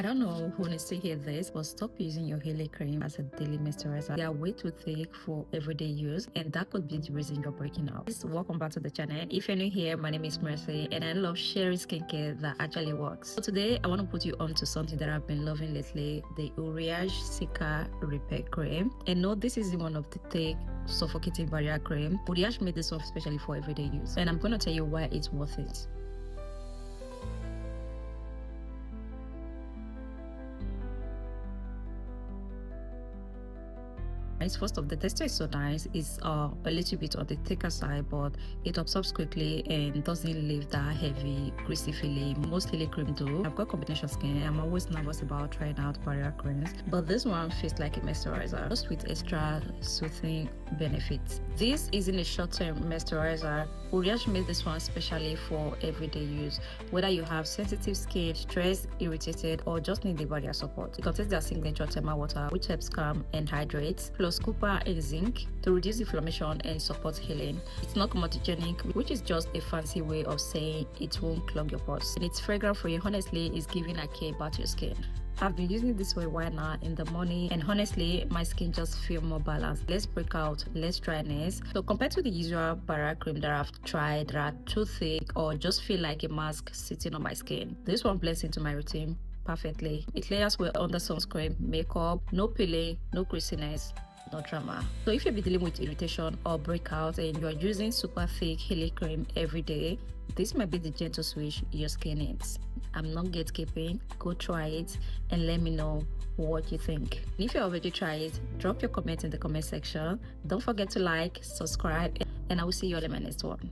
I don't know who needs to hear this, but stop using your Haley cream as a daily moisturizer. They are way too thick for everyday use, and that could be the reason you're breaking out. Welcome back to the channel. If you're new here, my name is Mercy, and I love sharing skincare that actually works. So today, I want to put you on to something that I've been loving lately, the Uriage Cica Repair Cream. And no, this is one of the thick, suffocating barrier cream. Uriage made this one especially for everyday use, and I'm going to tell you why it's worth it. First off, the texture is so nice. It's a little bit on the thicker side, but it absorbs quickly and doesn't leave that heavy, greasy feeling most Haley cream do. I've got combination skin. I'm always nervous about trying out barrier creams, but this one feels like a moisturizer, just with extra soothing benefits. This isn't a short-term moisturizer. Uriage made this one specially for everyday use, whether you have sensitive skin, stressed, irritated, or just need the barrier support. It contains their signature thermal water, which helps calm and hydrate, plus copper and zinc to reduce inflammation and support healing. It's not comedogenic, which is just a fancy way of saying it won't clog your pores. And it's fragrant free. Honestly, it's giving a care about your skin. I've been using this for a while now in the morning, and honestly, my skin just feels more balanced, less breakout, less dryness. So compared to the usual barrier cream that I've tried that are too thick or just feel like a mask sitting on my skin, this one blends into my routine perfectly. It layers well under sunscreen, makeup, no peeling, no greasiness, no drama. So if you've been dealing with irritation or breakout and you're using super thick Haley cream every day, this might be the gentle switch your skin needs. I'm not gatekeeping. Go try it and let me know what you think. If you already tried it, drop your comment in the comment section. Don't forget to like, subscribe, and I will see you all in my next one.